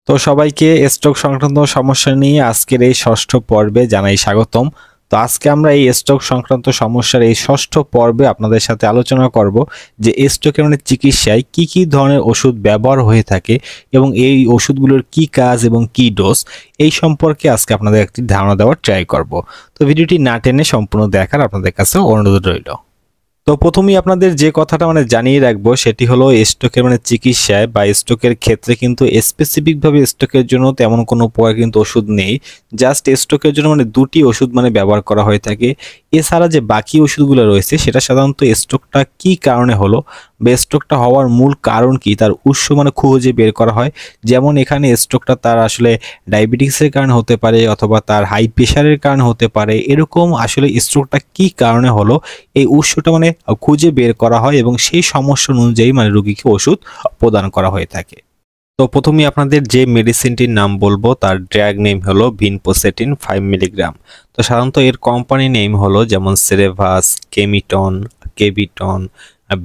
তো সবাইকে স্ট্রোক সংক্রান্ত সমস্যা নিয়ে আজকের এই ষষ্ঠ পর্বে জানাই স্বাগতম। তো আজকে আমরা এই স্ট্রোক সংক্রান্ত সমস্যার এই ষষ্ঠ পর্বে আপনাদের সাথে আলোচনা করব যে স্ট্রোকের চিকিৎসায় কি কি ধরনের ওষুধ ব্যবহার হয়ে থাকে এবং এই ওষুধগুলোর কি কাজ এবং কি ডোজ, এই সম্পর্কে আজকে আপনাদের একটি ধারণা দেওয়ার ট্রাই করব। তো ভিডিওটি না টেনে সম্পূর্ণ দেখার আপনাদের কাছে অনুরোধ রইল। তো প্রথমেই আপনাদের যে কথাটা জানিয়ে রাখবো সেটি হলো স্ট্রোকের চিকিৎসায় বা স্ট্রোকের ক্ষেত্রে কিন্তু স্পেসিফিকভাবে স্ট্রোকের জন্য তেমন কোনো প্রকার কিন্তু ওষুধ নেই। জাস্ট স্ট্রোকের জন্য দুটি ওষুধ ব্যবহার করা হয়ে থাকে। এছাড়া যে বাকি ওষুধগুলো রয়েছে সেটা সাধারণত স্ট্রোকটা কি কারণে হলো বা স্ট্রোকটা হওয়ার মূল কারণ কি তার উৎস খুঁজে বের করা হয়। যেমন এখানে স্ট্রোকটা তার আসলে ডায়াবেটিক্সের কারণে হতে পারে অথবা তার হাই প্রেশারের কারণে হতে পারে। এরকম আসলে স্ট্রোকটা কি কারণে হলো এই উৎসটা খুঁজে বের করা হয় এবং সেই সমস্যা অনুযায়ী রোগীকে ওষুধ প্রদান করা হয়ে থাকে। তো প্রথমেই আপনাদের যে মেডিসিনটির নাম বলবো তার ড্রাগ নেম হলো ভিনপোসেটিন 5 মিলিগ্রাম। তো সাধারণত এর কোম্পানি নেম হলো যেমন সেরেভাস, কেমিটন, কেভিটন,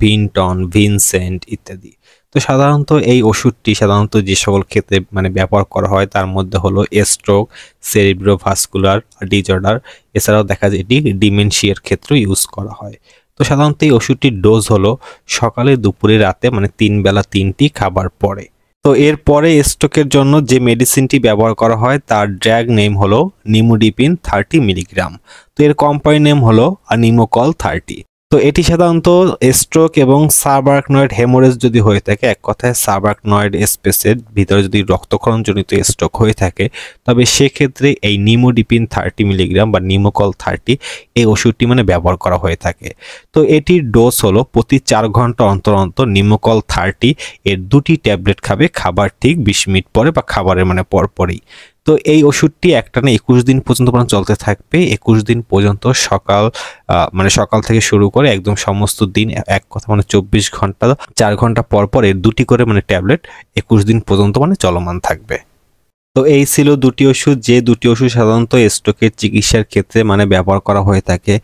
ভিনটন, ভিনসেন্ট ইত্যাদি। তো সাধারণত এই ওষুধটি সাধারণত যে সকল ক্ষেত্রে ব্যবহার করা হয় তার মধ্যে হলো স্ট্রোক, সেরিব্রোভাস্কুলার ডিজঅর্ডার, এছাড়াও দেখা যায় এটি ডিমেনশিয়ার ক্ষেত্রে ইউজ করা হয়। তো সাধারণত এই ওষুধটির ডোজ হলো সকালে, দুপুরে, রাতে 3 বেলা 3টি খাবার পরে। তো এরপরে স্ট্রোকের জন্য যে মেডিসিনটি ব্যবহার করা হয় তার ড্রাগ নেম হলো নিমোডিপিন 30 মিলিগ্রাম। তো এর কোম্পানি নেম হলো নিমোকল 30। তো এটি সাধারণত স্ট্রোক এবং সাবার্কনয়েড হেমোরেজ যদি হয়ে থাকে, এক কথায় সাবার্কনয়েড স্পেসের ভিতরে যদি রক্তক্ষরণজনিত স্ট্রোক হয়ে থাকে, তবে সেক্ষেত্রে এই নিমোডিপিন 30 মিলিগ্রাম বা নিমোকল 30 এই ওষুধটি ব্যবহার করা হয়ে থাকে। তো এটির ডোজ হলো প্রতি 4 ঘন্টা অন্তর অন্তর নিমোকল 30 এর 2টি ট্যাবলেট খাবে, খাবার ঠিক 20 মিনিট পরে বা খাবারের পরপরই। তো এই ওষুধটি একটানা 21 দিন পর্যন্ত চলতে থাকবে। 21 দিন পর্যন্ত সকাল থেকে শুরু করে একদম সমস্ত দিন, এক কথা 24 ঘন্টা 4 ঘন্টা পর পর এর 2টি করে ট্যাবলেট 21 দিন পর্যন্ত চলমান থাকবে। তো এই ছিল দুটি ওষুধ, যে দুটি ওষুধ সাধারণত স্ট্রোকের চিকিৎসার ক্ষেত্রে ব্যবহার করা হয়ে থাকে।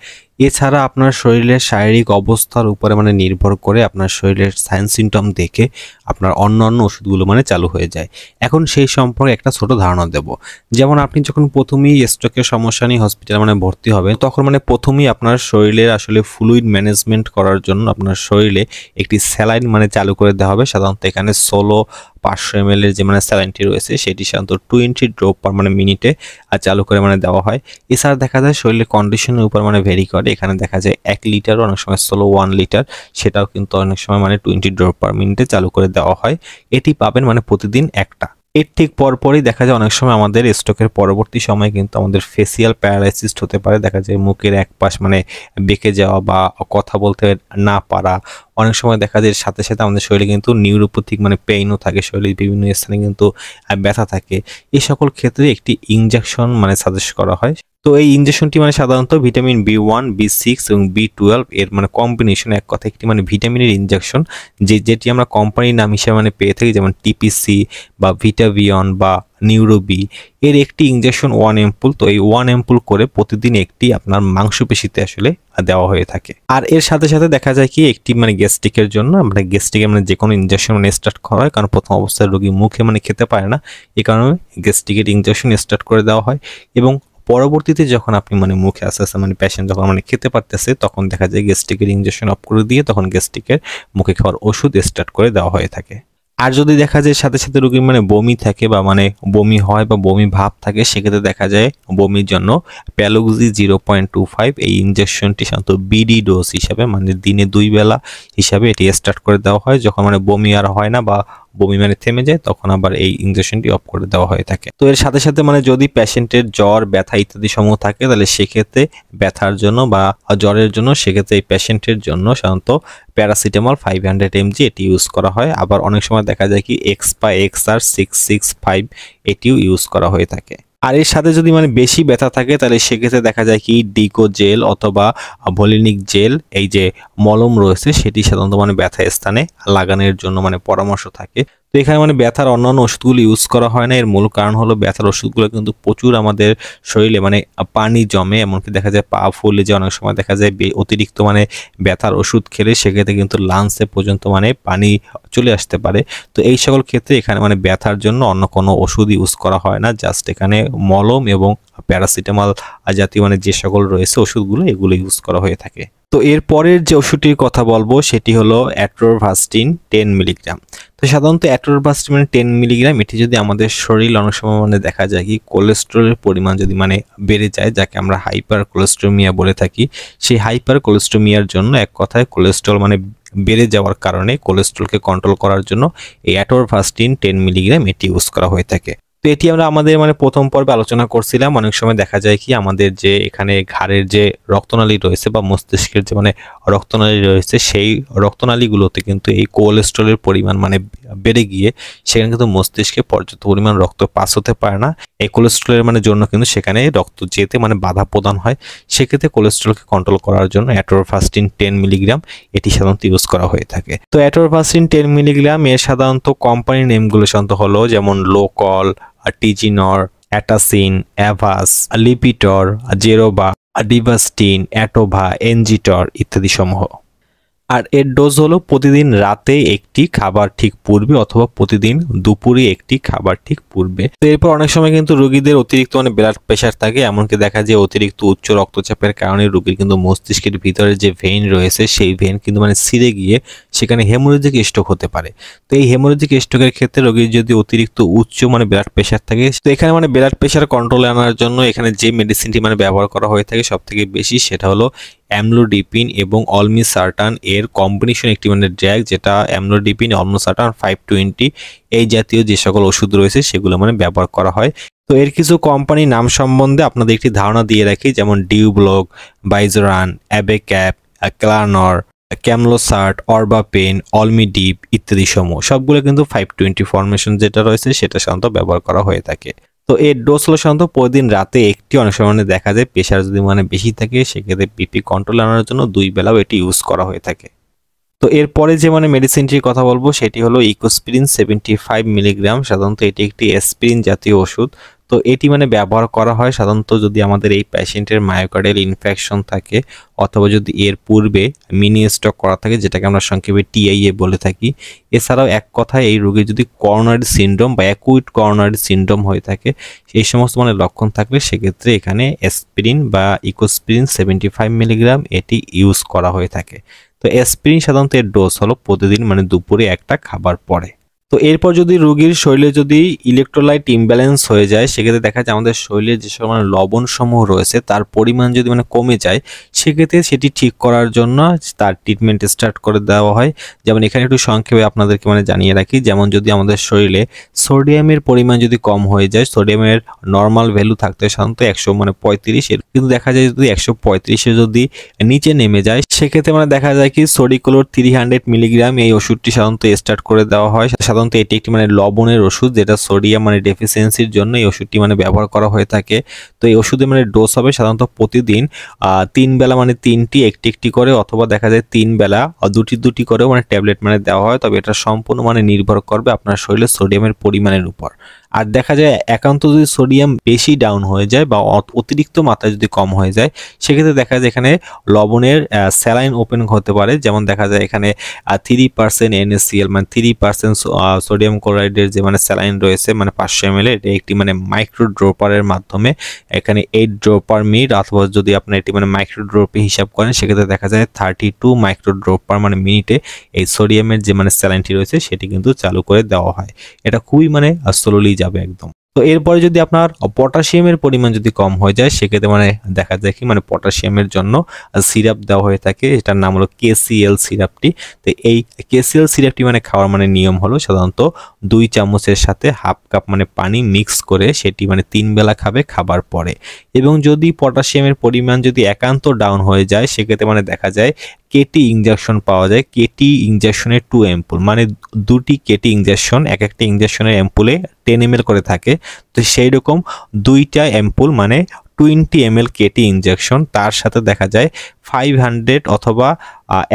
এছাড়া আপনার শরীরের শারীরিক অবস্থার উপরে নির্ভর করে আপনার শরীরের সাইন সিমটম দেখে আপনার অন্যান্য ওষুধগুলো চালু হয়ে যায়। এখন সেই সম্পর্কে একটা ছোট ধারণা দেব। যেমন আপনি যখন প্রথমেই স্ট্রোকের সমস্যা নিয়ে হসপিটালে ভর্তি হবেন, তখন প্রথমেই আপনার শরীরের আসলে ফ্লুইড ম্যানেজমেন্ট করার জন্য আপনার শরীরে একটি স্যালাইন চালু করে দেওয়া হবে। সাধারণত এখানে 500 ml এর যে স্যালাইনটি রয়েছে সেটি সাধারণত 20 ড্রপ পার মিনিটে চালু করে দেওয়া হয়। এছাড়া দেখা যায় শরীরের কন্ডিশনের উপর ভেরি করে। এখানে দেখা যায় 1 লিটার, অনেক সময় 1 লিটার, সেটাও কিন্তু অনেক সময় 20 ড্রপ পার মিনিটে চালু করে দেওয়া হয়। এটি পাবেন প্রতিদিন একটা। এর ঠিক পরপরই দেখা যায় অনেক সময় আমাদের স্ট্রোকের পরবর্তী সময়ে কিন্তু আমাদের ফেসিয়াল প্যারালাইসিস হতে পারে। দেখা যায় মুখের এক পাশ বেঁকে যাওয়া বা কথা বলতে না পারা। অনেক সময় দেখা যায় সাথে সাথে আমাদের শরীরে কিন্তু নিউরোপ্যাথিক পেইনও থাকে, শরীরের বিভিন্ন স্থানে কিন্তু ব্যথা থাকে। এই সকল ক্ষেত্রে একটি ইনজেকশন সাজেস্ট করা হয়। তো এই ইনজেকশনটি সাধারণত ভিটামিন B1, B6 এবং B12 এর কম্বিনেশন, এক কথা একটি ভিটামিনের ইনজেকশন, যেটি আমরা কোম্পানির নাম হিসেবে পেয়ে থাকি, যেমন টিপিসি বা ভিটাভিয়ন বা নিউরোবি। এর একটি ইনজেকশন 1 এম্পুল। তো এই 1 এম্পুল করে প্রতিদিন একটি আপনার মাংসপেশিতে আসলে দেওয়া হয়ে থাকে। আর এর সাথে সাথে দেখা যায় কি একটি গ্যাস্ট্রিকের জন্য গ্যাস্ট্রিকে যে কোনো ইনজেকশন স্টার্ট করা হয়, কারণ প্রথম অবস্থায় রোগী মুখে খেতে পারে না, এই কারণে গ্যাস্ট্রিকের ইনজেকশন স্টার্ট করে দেওয়া হয়। এবং পরবর্তীতে যখন আপনি মুখে আস্তে আস্তে পেশেন্ট যখন খেতে পারতেছে, তখন দেখা যায় গ্যাস্ট্রিকের ইনজেকশন অফ করে দিয়ে তখন গ্যাস্ট্রিকের মুখে খাওয়ার ওষুধ স্টার্ট করে দেওয়া হয়ে থাকে। আর যদি দেখা যায় সাথে সাথে রোগীর বমি থাকে বা বমি হয় বা বমি ভাব থাকে, সেক্ষেত্রে দেখা যায় বমির জন্য প্যালোক্সি 0.25 এই ইনজেকশনটি সাধারণত বিডি ডোজ হিসাবে দিনে 2 বেলা হিসাবে এটি স্টার্ট করে দেওয়া হয়। যখন বমি আর হয় না বা বমি থেমে যায়, তখন আবার এই ইনজেকশনটি অফ করে দেওয়া হয়ে থাকে। তো এর সাথে সাথে যদি পেশেন্টের জ্বর, ব্যথা ইত্যাদি সমূহ থাকে, তাহলে সেক্ষেত্রে ব্যথার জন্য বা জ্বরের জন্য সেক্ষেত্রে এই পেশেন্টের জন্য সাধারণত প্যারাসিটামল 500 mg এটি ইউজ করা হয়। আবার অনেক সময় দেখা যায় কি এক্সপা XR 665 এটিও ইউজ করা হয়ে থাকে। আর এর সাথে যদি বেশি ব্যথা থাকে, তাহলে সেক্ষেত্রে দেখা যায় কি ডিকো জেল অথবা ভলিনিক জেল, এই যে মলম রয়েছে, সেটি সাধারণত ব্যথা স্থানে লাগানোর জন্য পরামর্শ থাকে। তো এখানে মানে ব্যথার অন্যান্য ওষুধগুলো ইউজ করা হয় না। এর মূল কারণ হলো ব্যথার ওষুধগুলো কিন্তু প্রচুর আমাদের শরীরে মানে পানি জমে, এমনকি দেখা যায় পা ফুলে যে অনেক সময় দেখা যায় অতিরিক্ত মানে ব্যথার ওষুধ খেলে সেক্ষেত্রে কিন্তু লাংসে পর্যন্ত মানে পানি চলে আসতে পারে। তো এই সকল ক্ষেত্রে এখানে মানে ব্যথার জন্য অন্য কোনো ওষুধ ইউজ করা হয় না, জাস্ট এখানে মলম এবং প্যারাসিটামল জাতীয় মানে যে সকল রয়েছে ওষুধগুলো এগুলো ইউজ করা হয়ে থাকে। তো এর পরের যে ওষুধটির কথা বলবো সেটি হলো অ্যাট্রোভাস্টিন 10 মিলিগ্রাম। তো সাধারণত অ্যাট্রোভাস্টিন মানে 10 মিলিগ্রাম এটি যদি আমাদের শরীর অনেক সময় মানে দেখা যায় কি কোলেস্টেরলের পরিমাণ যদি মানে বেড়ে যায়, যাকে আমরা হাইপার কোলেস্টেরমিয়া বলে থাকি, সেই হাইপার কোলেস্টেরমিয়ার জন্য এক কথায় কোলেস্টেরল মানে বেড়ে যাওয়ার কারণে কোলেস্টেরলকে কন্ট্রোল করার জন্য এই অ্যাট্রোভাস্টিন 10 মিলিগ্রাম এটি ইউজ করা হয়ে থাকে। তো এটি আমরা আমাদের মানে প্রথম পর্বে আলোচনা করছিলাম। অনেক সময় দেখা যায় কি আমাদের যে এখানে ঘাড়ের যে রক্তনালী রয়েছে বা মস্তিষ্কের যে মানে রক্তনালী রয়েছে সেই রক্তনালীগুলোতে কিন্তু এই কোলেস্টেরলের পরিমাণ মানে বেড়ে গিয়ে সেখানে কিন্তু মস্তিষ্কে পর্যাপ্ত পরিমাণ রক্ত পাস হতে পারে না। এই কোলেস্টেরলের মানে জন্য কিন্তু সেখানে রক্ত যেতে মানে বাধা প্রদান হয়। সেক্ষেত্রে কোলেস্টেরলকে কন্ট্রোল করার জন্য অ্যাট্রোভাস্টিন 10 মিলিগ্রাম এটি সাধারণত ইউজ করা হয়ে থাকে। তো অ্যাট্রোভাস্টিন 10 মিলিগ্রাম এর সাধারণত কোম্পানি নেমগুলো সাধারণত হলো যেমন লোকল, টিজিনর, অ্যাটাসিন, অ্যাভাস, লিপিটর, জেরোবা, ডিভাস্টিন, অ্যাটোভা, এনজিটর ইত্যাদি সমূহ। আর এর ডোজ হলো প্রতিদিন রাতে একটি খাবার ঠিক পূর্বে অথবা প্রতিদিন দুপুরে একটি খাবার ঠিক পূর্বে। তো এরপর অনেক সময় কিন্তু রোগীদের অতিরিক্ত মানে ব্লাড প্রেশার থাকে, এমনকি দেখা যায় অতিরিক্ত উচ্চ রক্তচাপের কারণে রোগীর কিন্তু মস্তিষ্কের ভিতরে যে ভেইন রয়েছে সেই ভেইন কিন্তু মানে ছিঁড়ে গিয়ে সেখানে হেমোরেজিক স্ট্রোক হতে পারে। তো এই হেমোরেজিক স্ট্রোকের ক্ষেত্রে রোগীর যদি অতিরিক্ত উচ্চ মানে ব্লাড প্রেশার থাকে, তো এখানে মানে ব্লাড প্রেশার কন্ট্রোলে আনার জন্য এখানে যে মেডিসিনটি মানে ব্যবহার করা হয়ে থাকে সব থেকে বেশি সেটা হলো অ্যামলোডিপিন এবং অলমিসার্টান এর কম্বিনেশন একটি মানে ড্রাগ, যেটা অ্যামলোডিপিন, অলমিসার্টান 520 এই জাতীয় যে সকল ওষুধ রয়েছে সেগুলো মানে ব্যবহার করা হয়। তো এর কিছু কোম্পানি নাম সম্বন্ধে আপনাদের একটি ধারণা দিয়ে রাখি, যেমন ডিউব্লক, বাইজরান, অ্যাবেক্যাপ, ক্লানর, ক্যামলোসার্ট, অরবাপেন, অলমিডিপ ইত্যাদি সমূহ সবগুলো কিন্তু 520 ফরমেশন যেটা রয়েছে সেটা সাধারণত ব্যবহার করা হয়ে থাকে। তো এর ডোজ হলো সাধারণত প্রতিদিন রাতে একটি, অনেক সময় মানে দেখা যায় প্রেশার যদি মানে বেশি থাকে সেক্ষেত্রে বিপি কন্ট্রোল আনার জন্য 2 বেলাও এটি ইউজ করা হয়ে থাকে। তো এরপরে যে মানে মেডিসিনটির কথা বলবো সেটি হলো ইকোস্পিরিন 75 মিলিগ্রাম। সাধারণত এটি একটি অ্যাসপিরিন জাতীয় ওষুধ। তো এটি মানে ব্যবহার করা হয় সাধারণত যদি আমাদের এই পেশেন্টের মায়োকার্ডিয়াল ইনফেকশন থাকে অথবা যদি এর পূর্বে মিনি স্ট্রোক করা থাকে, যেটাকে আমরা সংক্ষেপে টিআইএ বলে থাকি। এছাড়াও এক কথায় এই রোগীর যদি করোনারি সিনড্রোম বা অ্যাকুইট করোনারি সিনড্রোম হয়ে থাকে, এই সমস্ত মানে লক্ষণ থাকলে সেক্ষেত্রে এখানে অ্যাসপিরিন বা ইকোস্পিরিন 75 মিলিগ্রাম এটি ইউজ করা হয়ে থাকে। তো অ্যাসপিরিন সাধারণত এর ডোজ হলো প্রতিদিন মানে দুপুরে একটা খাবার পরে। তো এরপর যদি রোগীর শরীরে যদি ইলেকট্রোলাইট ইমব্যালেন্স হয়ে যায় সেক্ষেত্রে দেখা যায় আমাদের শরীরে যে সব মানে লবণ সমূহ রয়েছে তার পরিমাণ যদি মানে কমে যায় সেক্ষেত্রে সেটি ঠিক করার জন্য তার ট্রিটমেন্ট স্টার্ট করে দেওয়া হয়। যেমন এখানে একটু সংক্ষেপে আপনাদেরকে মানে জানিয়ে রাখি, যেমন যদি আমাদের শরীরে সোডিয়ামের পরিমাণ যদি কম হয়ে যায়, সোডিয়ামের নর্মাল ভ্যালু থাকতে সাধারণত 135 এর কিন্তু দেখা যায় যদি 135 এ যদি নিচে নেমে যায় সেক্ষেত্রে মানে দেখা যায় কি সোডিকুলোর 300 মিলিগ্রাম এই ওষুধটি সাধারণত স্টার্ট করে দেওয়া হয়। সাধারণত এটি একটি মানে লবণের ওষুধ যেটা সোডিয়াম মানে ডেফিসিয়েন্সির জন্য এই ওষুধটি মানে ব্যবহার করা হয়ে থাকে। তো এই ওষুধের মানে ডোজ হবে সাধারণত প্রতিদিন 3 বেলা মানে 3টি একটি একটি করে অথবা দেখা যায় 3 বেলা দুটি দুটি করেও মানে ট্যাবলেট মানে দেওয়া হয়। তবে এটা সম্পূর্ণ মানে নির্ভর করবে আপনার শরীরে সোডিয়ামের পরিমাণের উপর। আর দেখা যায় একান্ত যদি সোডিয়াম বেশি ডাউন হয়ে যায় বা অতিরিক্ত মাত্রায় যদি কম হয়ে যায় সেক্ষেত্রে দেখা যায় এখানে লবণের স্যালাইন ওপেন হতে পারে। যেমন দেখা যায় এখানে 3% NaCl মানে 3% সোডিয়াম ক্লোরাইডের যে মানে স্যালাইন রয়েছে মানে 500 ml এটা একটি মানে মাইক্রো ড্রপারের মাধ্যমে এখানে 8 ড্রপ পার মিনিট অথবা যদি আপনার এটি মানে মাইক্রো ড্রপে হিসাব করেন সেক্ষেত্রে দেখা যায় 32 মাইক্রো ড্রপ পার মানে মিনিটে এই সোডিয়ামের যে মানে স্যালাইনটি রয়েছে সেটি কিন্তু চালু করে দেওয়া হয়। এটা খুবই মানে স্লোলি যাবে একদম। তো এরপরে যদি আপনার পটাশিয়ামের পরিমাণ যদি কম হয়ে যায় সেক্ষেত্রে মানে দেখা যায় কি মানে পটাশিয়ামের জন্য সিরাপ দেওয়া হয়ে থাকে, এটার নাম হলো KCl সিরাপটি। তো এই KCl সিরাপটি মানে খাওয়ার মানে নিয়ম হলো সাধারণত 2 চামচের সাথে হাফ কাপ মানে পানি মিক্স করে সেটি মানে 3 বেলা খাবে খাবার পরে। এবং যদি পটাশিয়ামের পরিমাণ যদি একান্ত ডাউন হয়ে যায় সেক্ষেত্রে মানে দেখা যায় কেটি ইনজেকশন পাওয়া যায়। কেটি ইনজেকশনের 2 অ্যাম্পুল মানে 2টি কেটি ইনজেকশন, এক একটা ইনজেকশনের অ্যাম্পুলে 10 ml করে থাকে। তো সেই রকম 2টা অ্যাম্পুল মানে 20 ml কেটি ইনজেকশন, তার সাথে দেখা যায় 500 অথবা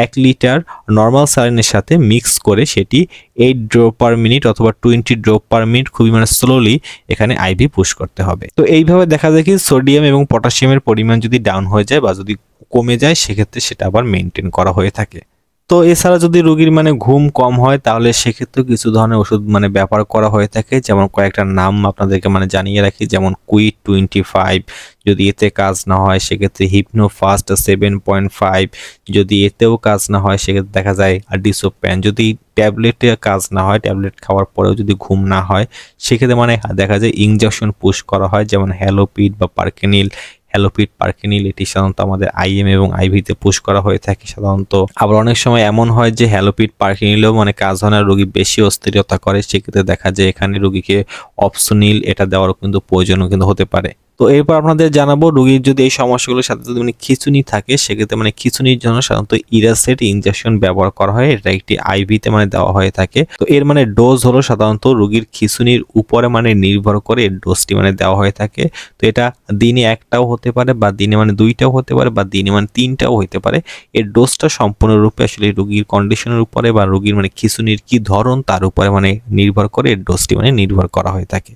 1 লিটার নর্মাল স্যালাইনের সাথে মিক্স করে সেটি 8 ড্রপ পার মিনিট অথবা 20 ড্রপ পার মিনিট খুবই স্লোলি এখানে আইভি পুশ করতে হবে। তো এইভাবে দেখা যায় কি সোডিয়াম এবং পটাশিয়ামের পরিমাণ যদি ডাউন হয়ে যায় বা যদি কমে যায় সেক্ষেত্রে সেটা আবার মেনটেন করা হয়ে থাকে। তো এছাড়া যদি রোগীর ঘুম কম হয় তাহলে সেক্ষেত্রে কিছু ধরনের ওষুধ ব্যবহার করা হয়ে থাকে, যেমন কয়েকটা নাম আপনাদেরকে জানিয়ে রাখি, যেমন কুইট 25, যদি এতে কাজ না হয় সেক্ষেত্রে হিপনোফাস্ট 7.5, যদি এতেও কাজ না হয় সেক্ষেত্রে দেখা যায় ডিসোপ্যান, যদি ট্যাবলেটে কাজ না হয়, ট্যাবলেট খাওয়ার পরেও যদি ঘুম না হয় সেক্ষেত্রে দেখা যায় ইনজেকশন পুশ করা হয়, যেমন হ্যালোপিড বা পার্কেনিল। হ্যালোপিড পার্কেনিল এটি সাধারণত আমাদের আইএম এবং আইভিতে পুশ করা হয়ে থাকে সাধারণত। আবার অনেক সময় এমন হয় যে হ্যালোপিড পার্কেনিলেও কাজ হয় না, রোগী বেশি অস্থিরতা করে, সেক্ষেত্রে দেখা যায় এখানে রোগীকে অপসোনিল এটা দেওয়ারও কিন্তু প্রয়োজনও কিন্তু হতে পারে। তো এরপর আপনাদের জানাবো রোগীর যদি এই সমস্যাগুলোর সাথে যদি খিঁচুনি থাকে সেক্ষেত্রে খিঁচুনির জন্য সাধারণত ইরাসেট ইনজেকশন ব্যবহার করা হয়, এটা একটি আইভিতে দেওয়া হয়ে থাকে। তো এর ডোজ হলো সাধারণত রোগীর খিঁচুনির উপরে নির্ভর করে এর ডোজটি দেওয়া হয়ে থাকে। তো এটা দিনে একটাও হতে পারে বা দিনে দুইটাও হতে পারে বা দিনে তিনটাও হতে পারে। এর ডোজটা সম্পূর্ণরূপে আসলে রোগীর কন্ডিশনের উপরে বা রোগীর খিঁচুনির কি ধরন তার উপরে নির্ভর করে এর ডোজটি নির্ভর করা হয়ে থাকে।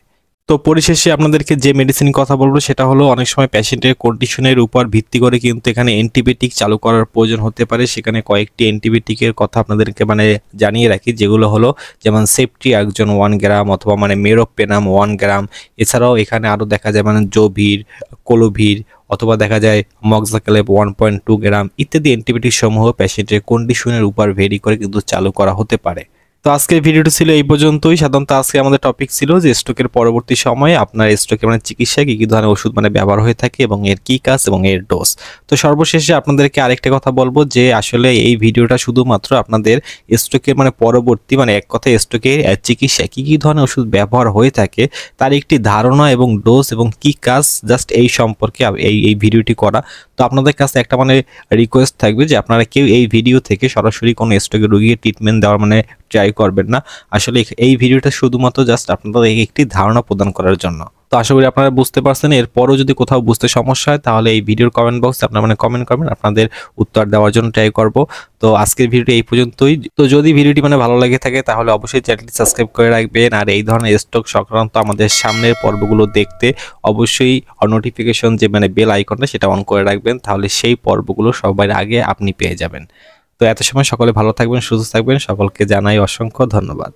তো পরিশেষে আপনাদেরকে যে মেডিসিন কথা বলবো সেটা হলো অনেক সময় পেশেন্টের কন্ডিশনের উপর ভিত্তি করে কিন্তু এখানে অ্যান্টিবায়োটিক চালু করার প্রয়োজন হতে পারে। সেখানে কয়েকটি অ্যান্টিবায়োটিকের কথা আপনাদেরকে জানিয়ে রাখি, যেগুলো হলো যেমন সেফট্রিয়াক্সন 1 গ্রাম অথবা মেরোপেনাম 1 গ্রাম। এছাড়াও এখানে আরও দেখা যায় জোভির, কোলোভির অথবা দেখা যায় মক্সাক্যালেব 1.2 গ্রাম ইত্যাদি অ্যান্টিবায়োটিক সমূহ পেশেন্টের কন্ডিশনের উপর ভেরি করে কিন্তু চালু করা হতে পারে। তো আজকের ভিডিওটি ছিল এই পর্যন্তই। সাধারণত আজকে আমাদের টপিক ছিল যে স্ট্রোকের পরবর্তী সময়ে আপনার স্ট্রোকের চিকিৎসায় কি ধরনের ওষুধ ব্যবহার হয়ে থাকে এবং এর কি কাজ এবং এর ডোজ। তো সর্বশেষে আপনাদেরকে আরেকটা কথা বলবো যে আসলে এই ভিডিওটা শুধুমাত্র আপনাদের স্ট্রোকের পরবর্তী এক কথায় স্ট্রোকের চিকিৎসায় কি ধরনের ওষুধ ব্যবহার হয়ে থাকে তার একটি ধারণা এবং ডোজ এবং কি কাজ জাস্ট এই সম্পর্কে এই ভিডিওটি করা। তো আপনাদের কাছে একটা রিকোয়েস্ট থাকবে যে আপনারা কেউ এই ভিডিও থেকে সরাসরি কোনো স্ট্রোকের রোগীকে ট্রিটমেন্ট দেওয়ার ট্রাই করবেন না। আসলে এই ভিডিওটা শুধুমাত্র জাস্ট আপনাদের একটি ধারণা প্রদান করার জন্য। তো আশা করি আপনারা বুঝতে পারছেন। এরপরও যদি কোথাও বুঝতে সমস্যা হয় তাহলে এই ভিডিওর কমেন্ট বক্সে আপনারা কমেন্ট করবেন, আপনাদের উত্তর দেওয়ার জন্য ট্রাই করব। তো আজকের ভিডিওটি এই পর্যন্তই। তো যদি ভিডিওটি ভালো লাগে থাকে তাহলে অবশ্যই চ্যানেলটি সাবস্ক্রাইব করে রাখবেন। আর এই ধরনের স্ট্রোক সংক্রান্ত আমাদের সামনের পর্বগুলো দেখতে অবশ্যই নোটিফিকেশন যে বেল আইকনটা সেটা অন করে রাখবেন, তাহলে সেই পর্বগুলো সবার আগে আপনি পেয়ে যাবেন। তো এত সময় সকলে ভালো থাকবেন, সুস্থ থাকবেন, সকলকে জানাই অসংখ্য ধন্যবাদ।